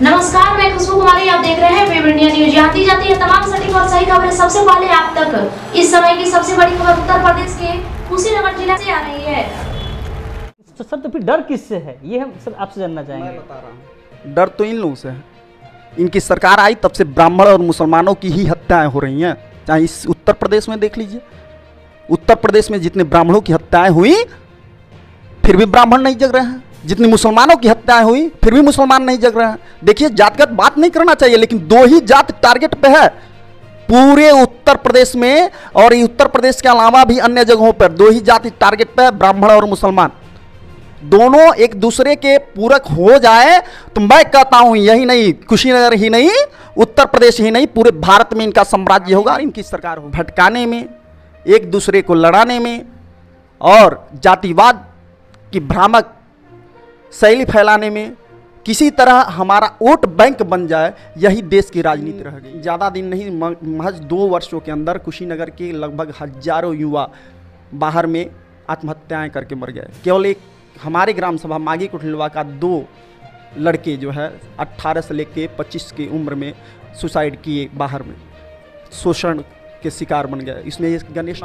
नमस्कार, मैं खुशबू कुमारी, आप देख रहे हैं वेब इंडिया न्यूज। आती जाती है तमाम सटीक और सही खबरें सबसे पहले आप तक। इस समय की सबसे बड़ी खबर उत्तर प्रदेश के कुशीनगर जिला से आ रही है। तो सर, तो फिर डर किससे है, ये हम सर आपसे जानना चाहेंगे। मैं बता रहा हूँ, डर तो इन लोगों से है। इनकी सरकार आई तब से ब्राह्मण और मुसलमानों की ही हत्याएं हो रही हैं। चाहे इस उत्तर प्रदेश में देख लीजिए, उत्तर प्रदेश में जितने ब्राह्मणों की हत्याएं हुई फिर भी ब्राह्मण नहीं जग रहे हैं, जितनी मुसलमानों की हत्याएं हुई फिर भी मुसलमान नहीं जग रहे हैं। देखिए, जातगत बात नहीं करना चाहिए, लेकिन दो ही जात टारगेट पे है पूरे उत्तर प्रदेश में, और उत्तर प्रदेश के अलावा भी अन्य जगहों पर दो ही जाति टारगेट पे है, ब्राह्मण और मुसलमान। दोनों एक दूसरे के पूरक हो जाए तो मैं कहता हूं यही नहीं, कुशीनगर ही नहीं, उत्तर प्रदेश ही नहीं, पूरे भारत में इनका साम्राज्य होगा और इनकी सरकार होगी। भटकाने में, एक दूसरे को लड़ाने में और जातिवाद की भ्रामक शैली फैलाने में, किसी तरह हमारा वोट बैंक बन जाए, यही देश की राजनीति रह गई। ज़्यादा दिन नहीं, महज 2 वर्षों के अंदर कुशीनगर के लगभग हजारों युवा बाहर में आत्महत्याएं करके मर गए। केवल एक हमारे ग्राम सभा मागी कुठलवा का 2 लड़के जो है 18 से लेके 25 की उम्र में सुसाइड किए, बाहर में शोषण के शिकार बन गए। इसमें गणेश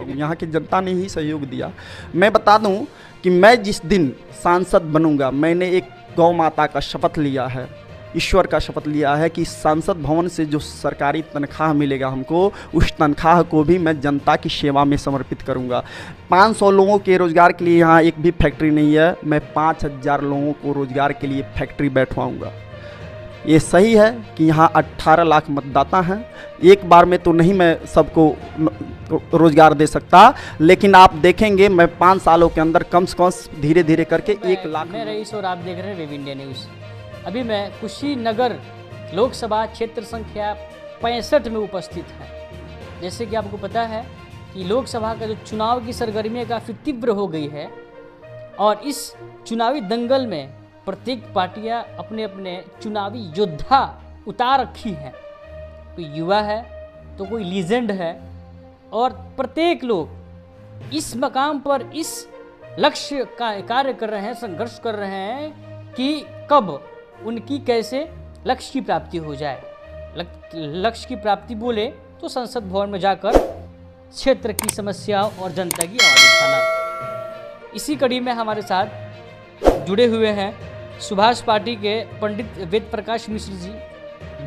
यहाँ की जनता ने ही सहयोग दिया। मैं बता दूं कि मैं जिस दिन सांसद बनूंगा, मैंने एक गौ माता का शपथ लिया है, ईश्वर का शपथ लिया है कि सांसद भवन से जो सरकारी तनख्वाह मिलेगा हमको, उस तनख्वाह को भी मैं जनता की सेवा में समर्पित करूंगा। 500 लोगों के रोज़गार के लिए यहाँ एक भी फैक्ट्री नहीं है, मैं 5000 लोगों को रोज़गार के लिए फैक्ट्री बैठवाऊंगा। ये सही है कि यहाँ 18 लाख मतदाता हैं, एक बार में तो नहीं मैं सबको रोज़गार दे सकता, लेकिन आप देखेंगे मैं 5 सालों के अंदर कम से कम धीरे धीरे करके 1 लाख। मैं रईस और आप देख रहे हैं वेब इंडिया न्यूज़। अभी मैं कुशीनगर लोकसभा क्षेत्र संख्या 65 में उपस्थित है। जैसे कि आपको पता है कि लोकसभा का जो चुनाव की सरगर्मियाँ काफ़ी तीव्र हो गई है, और इस चुनावी दंगल में प्रत्येक पार्टियां अपने अपने चुनावी योद्धा उतार रखी हैं। कोई युवा है तो कोई लीजेंड है, और प्रत्येक लोग इस मकाम पर इस लक्ष्य का कार्य कर रहे हैं, संघर्ष कर रहे हैं कि कब उनकी कैसे लक्ष्य की प्राप्ति हो जाए। लक्ष्य की प्राप्ति बोले तो संसद भवन में जाकर क्षेत्र की समस्याओं और जनता की आवाज़ उठाना। इसी कड़ी में हमारे साथ जुड़े हुए हैं सुभाष पार्टी के पंडित वेद प्रकाश मिश्र जी,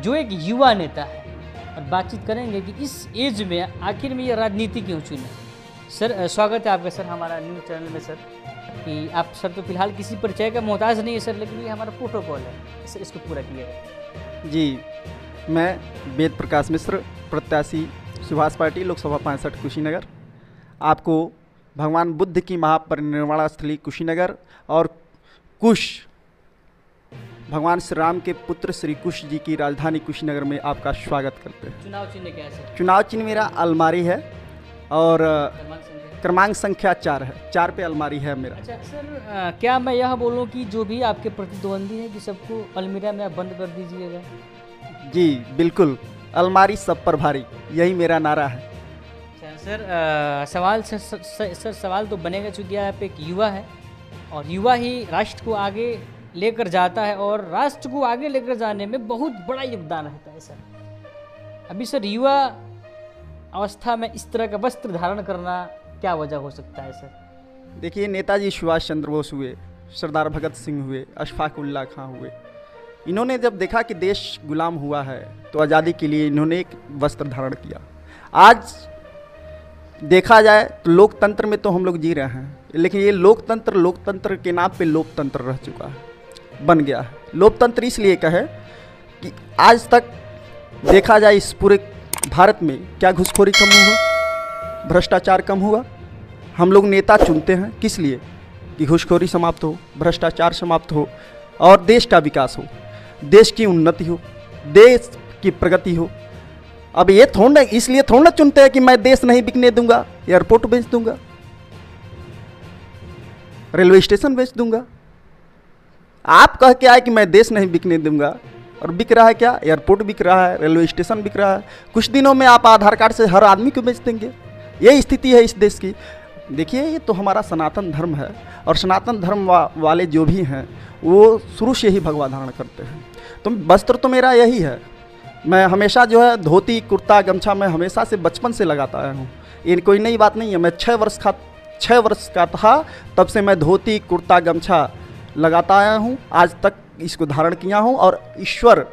जो एक युवा नेता है, और बातचीत करेंगे कि इस एज में आखिर में ये राजनीति क्यों चुने। सर, स्वागत है आपका सर हमारा न्यूज़ चैनल में। सर कि आप सर तो फिलहाल किसी परिचय का मोहताज नहीं है सर, लेकिन ये हमारा प्रोटोकॉल है सर, इसको पूरा किया जी। मैं वेद प्रकाश मिश्र, प्रत्याशी सुभाष पार्टी, लोकसभा 65 कुशीनगर। आपको भगवान बुद्ध की महापरिनिर्वाण स्थली कुशीनगर और कुश, भगवान श्री राम के पुत्र श्री कुश जी की राजधानी कुशीनगर में आपका स्वागत करते हैं। चुनाव चिन्ह क्या है सर? चुनाव चिन्ह मेरा अलमारी है, और क्रमांक संख्या 4 है, 4 पे अलमारी है मेरा। अच्छा सर, क्या मैं यह बोलूं कि जो भी आपके प्रतिद्वंदी है कि सबको अलमीरा में आप बंद कर दीजिएगा? जी बिल्कुल, अलमारी सब पर भारी, यही मेरा नारा है। अच्छा सर, सवाल तो बनेगा, चूँकि आप एक युवा है और युवा ही राष्ट्र को आगे लेकर जाता है, और राष्ट्र को आगे लेकर जाने में बहुत बड़ा योगदान रहता है सर। अभी सर युवा अवस्था में इस तरह का वस्त्र धारण करना क्या वजह हो सकता है सर? देखिए, नेताजी सुभाष चंद्र बोस हुए, सरदार भगत सिंह हुए, अशफाक उल्लाह खां हुए, इन्होंने जब देखा कि देश गुलाम हुआ है तो आज़ादी के लिए इन्होंने एक वस्त्र धारण किया। आज देखा जाए तो लोकतंत्र में तो हम लोग जी रहे हैं, लेकिन ये लोकतंत्र के नाम पे लोकतंत्र रह चुका है, बन गया है। लोकतंत्र इसलिए कहे कि आज तक देखा जाए इस पूरे भारत में क्या घुसखोरी कम हुआ, भ्रष्टाचार कम हुआ। हम लोग नेता चुनते हैं किस लिए? कि घुसखोरी समाप्त हो, भ्रष्टाचार समाप्त हो, और देश का विकास हो, देश की उन्नति हो, देश की प्रगति हो। अब ये थोड़ा इसलिए थोड़ा चुनते हैं कि मैं देश नहीं बिकने दूंगा, एयरपोर्ट बेच दूंगा, रेलवे स्टेशन बेच दूंगा। आप कह के आए कि मैं देश नहीं बिकने दूंगा, और बिक रहा है क्या? एयरपोर्ट बिक रहा है, रेलवे स्टेशन बिक रहा है। कुछ दिनों में आप आधार कार्ड से हर आदमी को बेच देंगे। ये स्थिति है इस देश की। देखिए, ये तो हमारा सनातन धर्म है, और सनातन धर्म वाले जो भी हैं वो शुरू से ही भगवा धारण करते हैं। तो वस्त्र तो मेरा यही है। मैं हमेशा जो है धोती कुर्ता गमछा मैं हमेशा से बचपन से लगाता आया हूँ। ये कोई नई बात नहीं है। मैं 6 वर्ष का था तब से मैं धोती कुर्ता गमछा लगाता आया हूँ, आज तक इसको धारण किया हूँ। और ईश्वर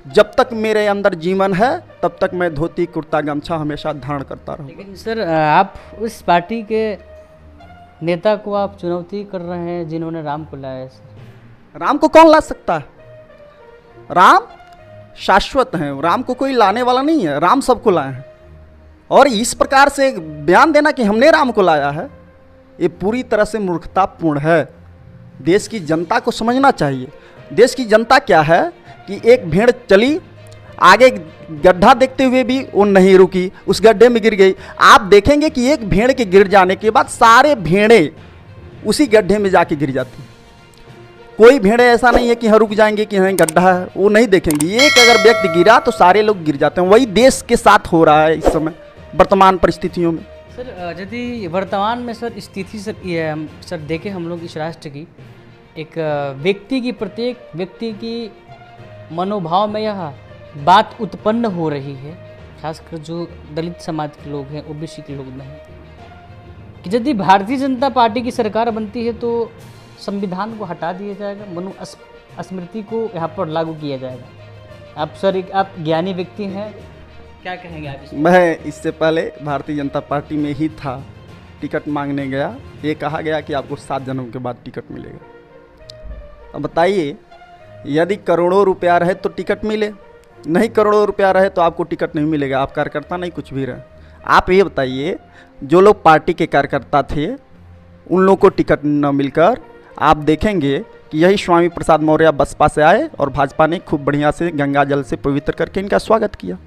जब तक मेरे अंदर जीवन है तब तक मैं धोती कुर्ता गमछा हमेशा धारण करता रहूँगा। लेकिन सर आप उस पार्टी के नेता को आप चुनौती कर रहे हैं जिन्होंने राम को लाया है सर। राम को कौन ला सकता है? राम शाश्वत हैं, राम को कोई लाने वाला नहीं है, राम सबको लाए हैं। और इस प्रकार से बयान देना कि हमने राम को लाया है, ये पूरी तरह से मूर्खतापूर्ण है। देश की जनता को समझना चाहिए। देश की जनता क्या है कि एक भेड़ चली, आगे गड्ढा देखते हुए भी वो नहीं रुकी, उस गड्ढे में गिर गई। आप देखेंगे कि एक भेड़ के गिर जाने के बाद सारे भेड़ें उसी गड्ढे में जाके गिर जाती हैं। कोई भेड़े ऐसा नहीं है कि हाँ रुक जाएंगे कि हाँ गड्ढा है, वो नहीं देखेंगे। एक अगर व्यक्ति गिरा तो सारे लोग गिर जाते हैं। वही देश के साथ हो रहा है इस समय वर्तमान परिस्थितियों में। सर यदि वर्तमान में सर स्थिति सर ये है, हम सर देखें हम लोग इस राष्ट्र की एक व्यक्ति की, प्रत्येक व्यक्ति की मनोभाव में यह बात उत्पन्न हो रही है, खासकर जो दलित समाज के लोग हैं, ओबीसी के लोग में है, कि यदि भारतीय जनता पार्टी की सरकार बनती है तो संविधान को हटा दिया जाएगा, मनुस्मृति को यहाँ पर लागू किया जाएगा। आप सर एक आप ज्ञानी व्यक्ति हैं, क्या कहेंगे आप इसमें? मैं इससे पहले भारतीय जनता पार्टी में ही था, टिकट मांगने गया, ये कहा गया कि आपको 7 जन्म के बाद टिकट मिलेगा। अब बताइए, यदि करोड़ों रुपया रहे तो टिकट मिले, नहीं करोड़ों रुपया रहे तो आपको टिकट नहीं मिलेगा, आप कार्यकर्ता नहीं कुछ भी रहे। आप ये बताइए, जो लोग पार्टी के कार्यकर्ता थे उन लोगों को टिकट न मिलकर आप देखेंगे कि यही स्वामी प्रसाद मौर्य बसपा से आए और भाजपा ने खूब बढ़िया से गंगा जल से पवित्र करके इनका स्वागत किया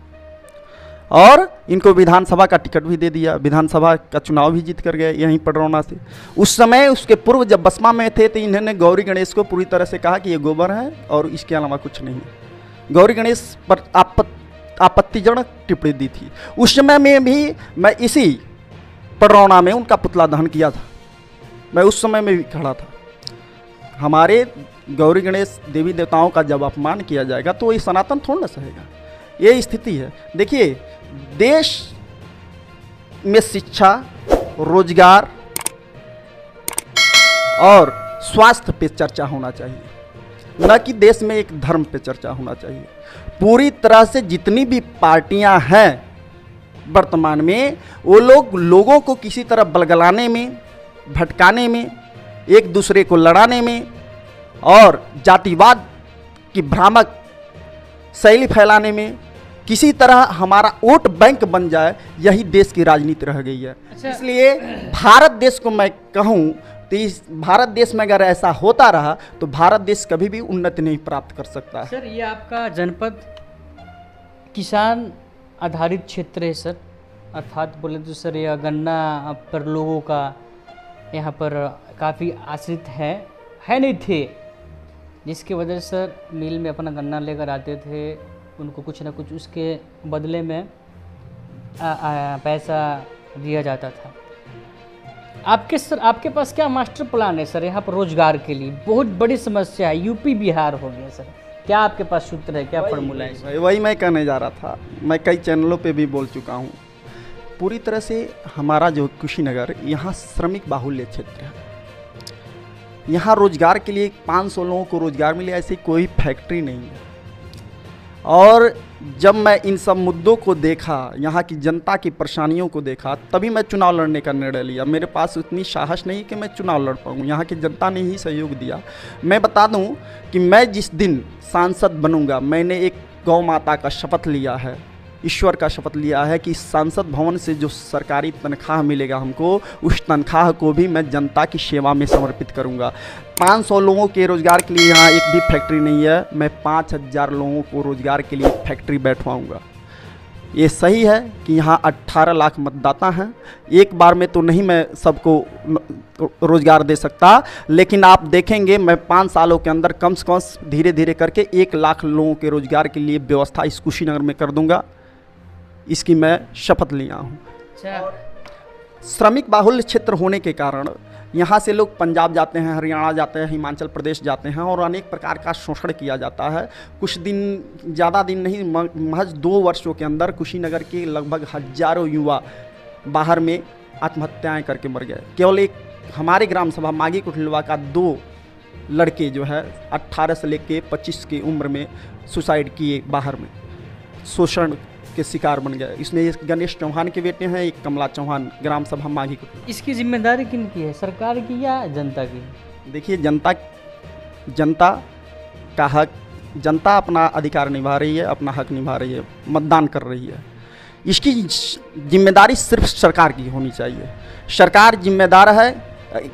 और इनको विधानसभा का टिकट भी दे दिया। विधानसभा का चुनाव भी जीत कर गए यहीं पडरौना से। उस समय उसके पूर्व जब बसपा में थे तो इन्होंने गौरी गणेश को पूरी तरह से कहा कि ये गोबर है और इसके अलावा कुछ नहीं है। गौरी गणेश पर आपत्तिजनक टिप्पणी दी थी। उस समय में भी मैं इसी पडरौना में उनका पुतला दहन किया था, मैं उस समय में भी खड़ा था। हमारे गौरी गणेश देवी देवताओं का जब अपमान किया जाएगा तो ये सनातन थोड़ा ना सहेगा। ये स्थिति है। देखिए, देश में शिक्षा, रोजगार और स्वास्थ्य पे चर्चा होना चाहिए, न कि देश में एक धर्म पे चर्चा होना चाहिए। पूरी तरह से जितनी भी पार्टियां हैं वर्तमान में, वो लोगों को किसी तरह बलगलाने में, भटकाने में, एक दूसरे को लड़ाने में और जातिवाद की भ्रामक शैली फैलाने में, किसी तरह हमारा वोट बैंक बन जाए, यही देश की राजनीति रह गई है। अच्छा। इसलिए भारत देश को मैं कहूँ तो इस भारत देश में अगर ऐसा होता रहा तो भारत देश कभी भी उन्नति नहीं प्राप्त कर सकता है। सर ये आपका जनपद किसान आधारित क्षेत्र है सर, अर्थात बोले तो सर यह गन्ना पर लोगों का यहाँ पर काफ़ी आश्रित है नहीं थे, जिसकी वजह से सर मिल में अपना गन्ना लेकर आते थे, उनको कुछ ना कुछ उसके बदले में पैसा दिया जाता था। आपके पास क्या मास्टर प्लान है सर यहाँ पर रोजगार के लिए? बहुत बड़ी समस्या है, यूपी बिहार हो गया सर, क्या आपके पास सूत्र है, क्या फॉर्मूला है? वही मैं कहने जा रहा था, मैं कई चैनलों पे भी बोल चुका हूँ। पूरी तरह से हमारा जो कुशीनगर, यहाँ श्रमिक बाहुल्य क्षेत्र है। यहाँ रोजगार के लिए 500 लोगों को रोजगार मिले ऐसी कोई फैक्ट्री नहीं है। और जब मैं इन सब मुद्दों को देखा, यहाँ की जनता की परेशानियों को देखा, तभी मैं चुनाव लड़ने का निर्णय लिया। मेरे पास उतनी साहस नहीं कि मैं चुनाव लड़ पाऊँ, यहाँ की जनता ने ही सहयोग दिया। मैं बता दूँ कि मैं जिस दिन सांसद बनूँगा, मैंने एक गौ माता का शपथ लिया है, ईश्वर का शपथ लिया है कि संसद भवन से जो सरकारी तनख्वाह मिलेगा हमको, उस तनख्वाह को भी मैं जनता की सेवा में समर्पित करूंगा। 500 लोगों के रोज़गार के लिए यहाँ एक भी फैक्ट्री नहीं है, मैं 5000 लोगों को रोज़गार के लिए फैक्ट्री बैठवाऊंगा। ये सही है कि यहाँ 18 लाख मतदाता हैं, एक बार में तो नहीं मैं सबको रोज़गार दे सकता, लेकिन आप देखेंगे मैं 5 सालों के अंदर कम से कम धीरे धीरे करके 1 लाख लोगों के रोज़गार के लिए व्यवस्था इस कुशीनगर में कर दूंगा। इसकी मैं शपथ लिया हूँ। अच्छा। श्रमिक बाहुल्य क्षेत्र होने के कारण यहाँ से लोग पंजाब जाते हैं, हरियाणा जाते हैं, हिमाचल प्रदेश जाते हैं और अनेक प्रकार का शोषण किया जाता है। कुछ दिन, ज़्यादा दिन नहीं, महज 2 वर्षों के अंदर कुशीनगर के लगभग हजारों युवा बाहर में आत्महत्याएं करके मर गए। केवल एक हमारे ग्राम सभा मागी कुटलवा का 2 लड़के जो है 18 से लेकर 25 की उम्र में सुसाइड किए, बाहर में शोषण के शिकार बन गए। इसमें एक गणेश चौहान के बेटे हैं, एक कमला चौहान, ग्राम सभा माघी को। इसकी जिम्मेदारी किन की है, सरकार की या जनता की? देखिए, जनता का हक, जनता अपना अधिकार निभा रही है, अपना हक निभा रही है, मतदान कर रही है। इसकी जिम्मेदारी सिर्फ सरकार की होनी चाहिए। सरकार जिम्मेदार है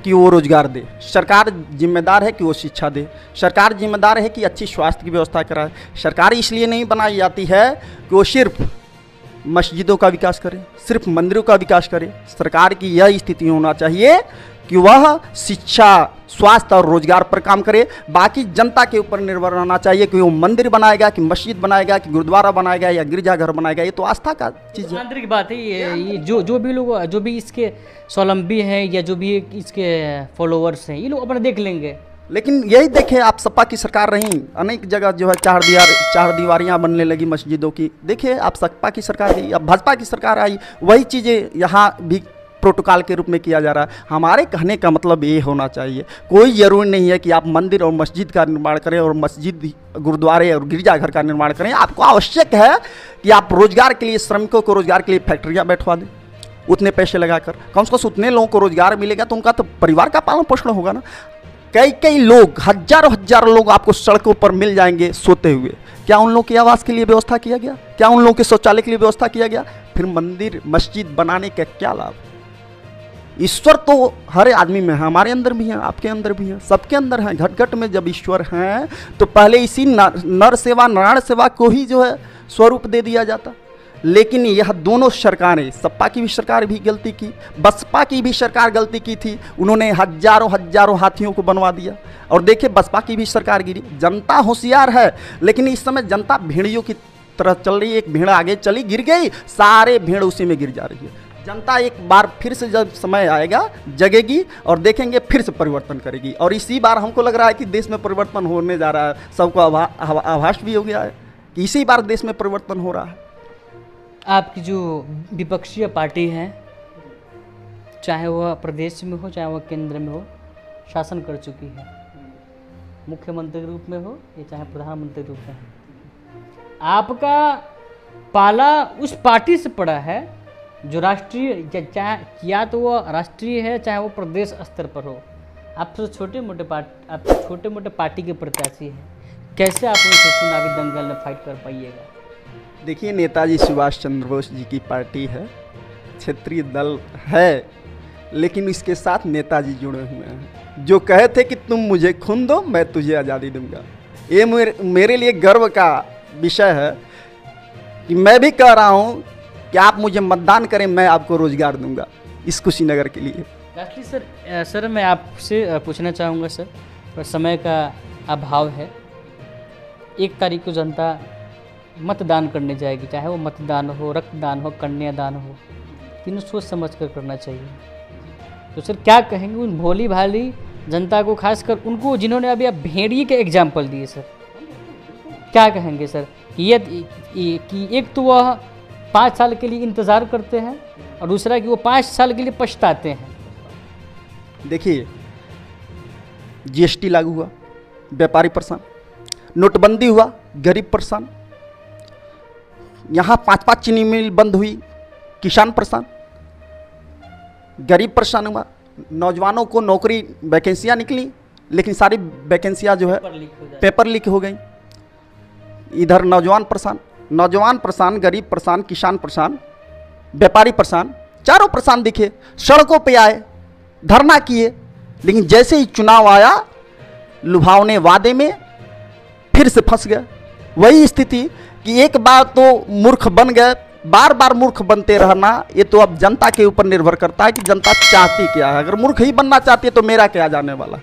कि वो रोजगार दे, सरकार जिम्मेदार है कि वो शिक्षा दे, सरकार जिम्मेदार है कि अच्छी स्वास्थ्य की व्यवस्था कराए। सरकार इसलिए नहीं बनाई जाती है कि वो सिर्फ मस्जिदों का विकास करे, सिर्फ मंदिरों का विकास करे। सरकार की यह स्थिति होना चाहिए कि वह शिक्षा, स्वास्थ्य और रोजगार पर काम करे। बाकी जनता के ऊपर निर्भर रहना चाहिए कि वो मंदिर बनाएगा, कि मस्जिद बनाएगा, कि गुरुद्वारा बनाएगा या गिरजाघर बनाएगा। ये तो आस्था का चीज़ है। आंतरिक बात है ये जो भी लोग, जो भी इसके स्वावलंबी हैं या जो भी इसके फॉलोअर्स हैं, ये लोग अपना देख लेंगे। लेकिन यही देखें आप, सपा की सरकार रही, अनेक जगह जो है चार दीवारियाँ बनने लगी मस्जिदों की। देखिए आप, सपा की सरकार गई, अब भाजपा की सरकार आई, वही चीज़ें यहाँ भी प्रोटोकॉल के रूप में किया जा रहा है। हमारे कहने का मतलब ये होना चाहिए, कोई ज़रूरी नहीं है कि आप मंदिर और मस्जिद का निर्माण करें और मस्जिद, गुरुद्वारे और गिरजाघर का निर्माण करें। आपको आवश्यक है कि आप रोजगार के लिए, श्रमिकों को रोजगार के लिए फैक्ट्रियाँ बैठवा दें, उतने पैसे लगाकर। कम से कम उतने लोगों को रोजगार मिलेगा तो उनका तो परिवार का पालन पोषण होगा ना। कई लोग, हजारों लोग आपको सड़कों पर मिल जाएंगे सोते हुए। क्या उन लोगों की आवास के लिए व्यवस्था किया गया? क्या उन लोगों के शौचालय के लिए व्यवस्था किया गया? फिर मंदिर मस्जिद बनाने का क्या लाभ? ईश्वर तो हर आदमी में है, हमारे अंदर भी है, आपके अंदर भी है, सबके अंदर है। घट घट में जब ईश्वर हैं तो पहले इसी नर सेवा, नारायण सेवा को ही जो है स्वरूप दे दिया जाता। लेकिन यह दोनों सरकारें, सपा की भी सरकार भी गलती की, बसपा की भी सरकार गलती की थी। उन्होंने हजारों हाथियों को बनवा दिया और देखिए बसपा की भी सरकार गिरी। जनता होशियार है, लेकिन इस समय जनता भेड़ियों की तरह चल रही है। एक भेड़ आगे चली, गिर गई, सारे भेड़ उसी में गिर जा रही है। जनता एक बार फिर से जब समय आएगा जगेगी और देखेंगे, फिर से परिवर्तन करेगी। और इसी बार हमको लग रहा है कि देश में परिवर्तन होने जा रहा है। सबको आभास भी हो गया है कि इसी बार देश में परिवर्तन हो रहा है। आपकी जो विपक्षीय पार्टी है, चाहे वह प्रदेश में हो चाहे वह केंद्र में हो, शासन कर चुकी है, मुख्यमंत्री के रूप में हो या चाहे प्रधानमंत्री के रूप में हो। आपका पाला उस पार्टी से पड़ा है जो राष्ट्रीय, चाहे या तो वो राष्ट्रीय है चाहे वो प्रदेश स्तर पर हो। आप तो छोटे मोटे पार्टी के प्रत्याशी हैं, कैसे आप उनसे चुनावी दंगल में फाइट कर पाइएगा? देखिए, नेताजी सुभाष चंद्र बोस जी की पार्टी है, क्षेत्रीय दल है, लेकिन इसके साथ नेताजी जुड़े हुए हैं, जो कहे थे कि तुम मुझे खून दो मैं तुझे आज़ादी दूंगा। ये मेरे लिए गर्व का विषय है कि मैं भी कह रहा हूँ कि आप मुझे मतदान करें, मैं आपको रोजगार दूंगा इस कुशीनगर के लिए। लास्टली सर मैं आपसे पूछना चाहूँगा सर, पर समय का अभाव है। 1 तारीख को जनता मतदान करने जाएगी, चाहे वो मतदान हो, रक्तदान हो, कन्यादान हो, तीनों सोच समझ कर करना चाहिए। तो सर क्या कहेंगे उन भोली भाली जनता को, खासकर उनको जिन्होंने अभी आप भेड़िए के एग्जाम्पल दिए सर, क्या कहेंगे सर कि एक तो वह 5 साल के लिए इंतज़ार करते हैं और दूसरा कि वो 5 साल के लिए पछताते हैं? देखिए, जीएसटी लागू हुआ, व्यापारी परेशान, नोटबंदी हुआ, गरीब परेशान, यहाँ 5 चीनी मिल बंद हुई, किसान परेशान, गरीब परेशान हुआ, नौजवानों को नौकरी वैकेंसियाँ निकली, लेकिन सारी वैकेंसियाँ जो है पेपर लीक हो गई। इधर नौजवान परेशान, गरीब परेशान, किसान परेशान, व्यापारी परेशान, चारों परेशान दिखे, सड़कों पे आए, धरना किए, लेकिन जैसे ही चुनाव आया लुभावने वादे में फिर से फंस गए। वही स्थिति कि एक बार तो मूर्ख बन गए, बार बार मूर्ख बनते रहना, ये तो अब जनता के ऊपर निर्भर करता है कि जनता चाहती क्या है। अगर मूर्ख ही बनना चाहती है तो मेरा क्या जाने वाला।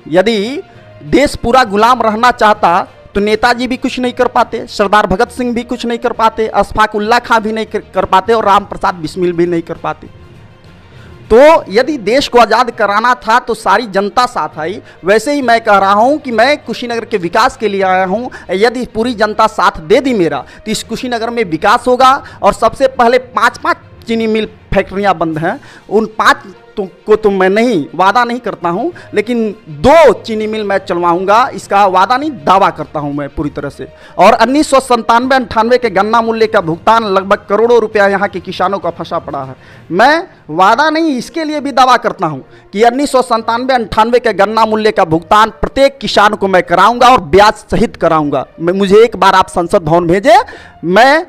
यदि देश पूरा गुलाम रहना चाहता तो नेताजी भी कुछ नहीं कर पाते, सरदार भगत सिंह भी कुछ नहीं कर पाते, अशफाक उल्लाह खां भी नहीं कर पाते और राम प्रसाद बिस्मिल भी नहीं कर पाते। तो यदि देश को आज़ाद कराना था तो सारी जनता साथ आई। वैसे ही मैं कह रहा हूं कि मैं कुशीनगर के विकास के लिए आया हूं। यदि पूरी जनता साथ दे दी मेरा तो इस कुशीनगर में विकास होगा। और सबसे पहले 5 चीनी मिल फैक्ट्रियां बंद हैं, उन 5 को तो मैं नहीं वादा नहीं करता हूं, लेकिन 2 चीनी मिल मैं चलवाऊंगा, इसका वादा नहीं दावा करता हूं मैं पूरी तरह से। और 1997-98 के गन्ना मूल्य का भुगतान लगभग करोड़ों रुपया यहां के किसानों का फंसा पड़ा है। मैं वादा नहीं इसके लिए भी दावा करता हूं कि 1997-98 के गन्ना मूल्य का भुगतान प्रत्येक किसान को मैं कराऊंगा और ब्याज सहित कराऊंगा। मुझे एक बार आप संसद भवन भेजे, मैं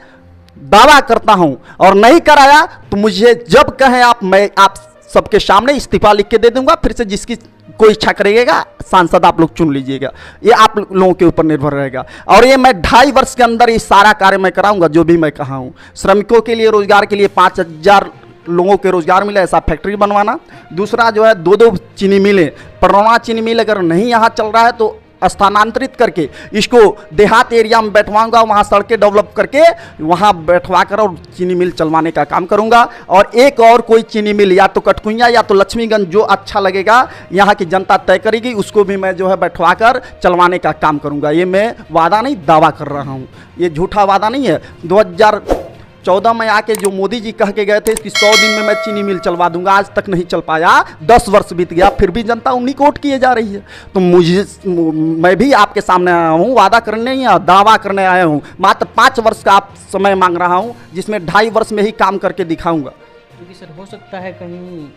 दावा करता हूं। और नहीं कराया तो मुझे जब कहें मैं आप सबके सामने इस्तीफा लिख के दे दूंगा। फिर से जिसकी कोई इच्छा करेगा सांसद आप लोग चुन लीजिएगा, ये आप लोगों के ऊपर निर्भर रहेगा। और ये मैं 2.5 वर्ष के अंदर ये सारा कार्य मैं कराऊंगा जो भी मैं कहा हूँ। श्रमिकों के लिए रोजगार के लिए 5000 लोगों के रोजगार मिले ऐसा फैक्ट्री बनवाना। दूसरा जो है 2 चीनी मिलें, परौना चीनी मिल अगर नहीं यहाँ चल रहा है तो स्थानांतरित करके इसको देहात एरिया में बैठवाऊंगा, वहाँ सड़कें डेवलप करके वहाँ बैठवा कर और चीनी मिल चलवाने का काम करूंगा। और एक और कोई चीनी मिल या तो कटकुइयाँ या तो लक्ष्मीगंज जो अच्छा लगेगा यहाँ की जनता तय करेगी, उसको भी मैं जो है बैठवा कर चलवाने का काम करूंगा। ये मैं वादा नहीं दावा कर रहा हूँ, ये झूठा वादा नहीं है। 2014 में आके जो मोदी जी कह के गए थे कि 100 दिन में मैं चीनी मिल चलवा दूंगा, आज तक नहीं चल पाया। 10 वर्ष बीत गया, फिर भी जनता उन्हीं को वोट किए जा रही है। तो मैं भी आपके सामने आया हूँ, वादा करने नहीं आया, दावा करने आया हूँ। मात्र 5 वर्ष का आप समय मांग रहा हूँ, जिसमें 2.5 वर्ष में ही काम करके दिखाऊंगा। क्योंकि सर हो सकता है कहीं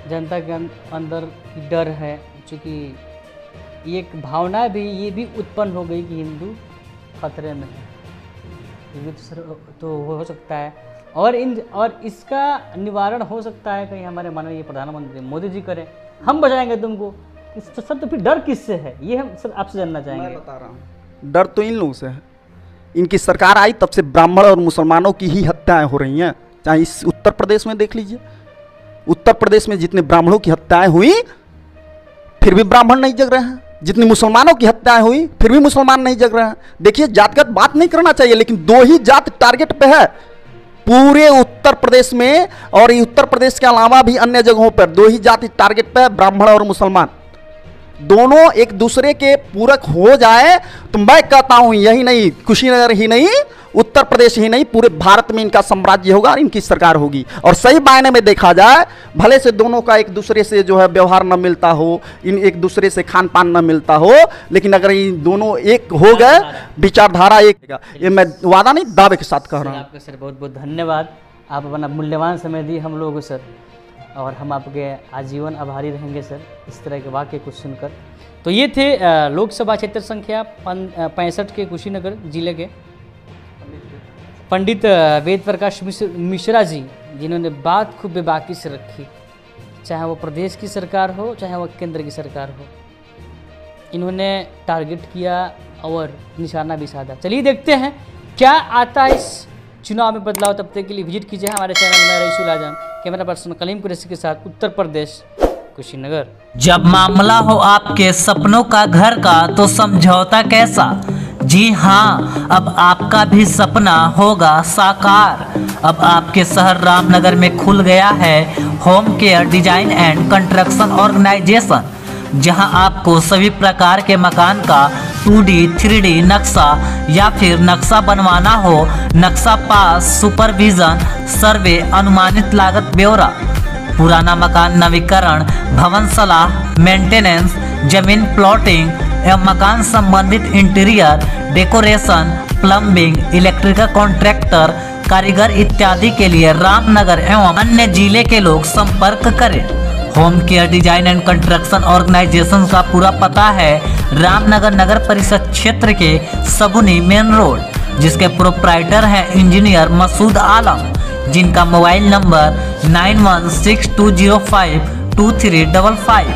जनता के अंदर डर है, क्योंकि एक भावना भी ये भी उत्पन्न हो गई कि हिंदू खतरे में है। ये तो सर तो हो सकता है। और इसका निवारण हो सकता है कहीं हमारे माननीय प्रधानमंत्री मोदी जी करें, हम बचाएंगे तुमको। सर तो फिर डर किससे है, ये हम सर आपसे जानना चाहेंगे। मैं बता रहा हूँ, डर तो इन लोगों से है। इनकी सरकार आई तब से ब्राह्मण और मुसलमानों की ही हत्याएं हो रही हैं। चाहे इस उत्तर प्रदेश में देख लीजिए, उत्तर प्रदेश में जितने ब्राह्मणों की हत्याएं हुई फिर भी ब्राह्मण नहीं जग रहे हैं, जितनी मुसलमानों की हत्याएं हुई फिर भी मुसलमान नहीं जग रहे हैं। देखिए, जातगत बात नहीं करना चाहिए, लेकिन 2 ही जात टारगेट पे है पूरे उत्तर प्रदेश में। और उत्तर प्रदेश के अलावा भी अन्य जगहों पर 2 ही जाति टारगेट पे है, ब्राह्मण और मुसलमान। दोनों एक दूसरे के पूरक हो जाए तो मैं कहता हूं यही नहीं, कुशीनगर ही नहीं, उत्तर प्रदेश ही नहीं, पूरे भारत में इनका साम्राज्य होगा और इनकी सरकार होगी। और सही मायने में देखा जाए, भले से दोनों का एक दूसरे से जो है व्यवहार न मिलता हो, इन एक दूसरे से खान पान न मिलता हो, लेकिन अगर इन दोनों एक हो गए, विचारधारा एक, ये मैं वादा नहीं दावे के साथ कह रहा हूँ। आपका सर बहुत बहुत धन्यवाद, आप अपना मूल्यवान समय दिए हम लोगों को सर, और हम आपके आजीवन आभारी रहेंगे सर इस तरह के वाक्य कुछ सुनकर। तो ये थे लोकसभा क्षेत्र संख्या 65 के कुशीनगर जिले के पंडित वेद प्रकाश मिश्रा जी, जिन्होंने बात खूब बेबाकी से रखी, चाहे वो प्रदेश की सरकार हो चाहे वो केंद्र की सरकार हो। इन्होंने टारगेट किया और निशाना भी साधा। चलिए देखते हैं क्या आता है इस चुनाव में बदलाव। तब तक के लिए विजिट कीजिए हमारे चैनल में। रईसुल आजम, कैमरा पर्सन कलीम कुरैशी के साथ, उत्तर प्रदेश कुशीनगर। जब मामला हो आपके सपनों का घर का तो समझौता कैसा। जी हाँ, अब आपका भी सपना होगा साकार। अब आपके शहर रामनगर में खुल गया है home care design and construction organisation, जहां आपको सभी प्रकार के मकान का 2D 3D नक्शा या फिर नक्शा बनवाना हो, नक्शा पास, सुपरविजन, सर्वे, अनुमानित लागत ब्यौरा, पुराना मकान नवीकरण, भवन सलाह, मेंटेनेंस, जमीन प्लॉटिंग एवं मकान संबंधित interior decoration, plumbing, electrical contractor, कारीगर इत्यादि के लिए रामनगर एवं अन्य जिले के लोग संपर्क करें। Home care design and construction organisation का पूरा पता है रामनगर नगर परिषद क्षेत्र के सगुनी मेन रोड, जिसके प्रोप्राइटर हैं इंजीनियर मसूद आलम, जिनका मोबाइल नंबर 9162052355।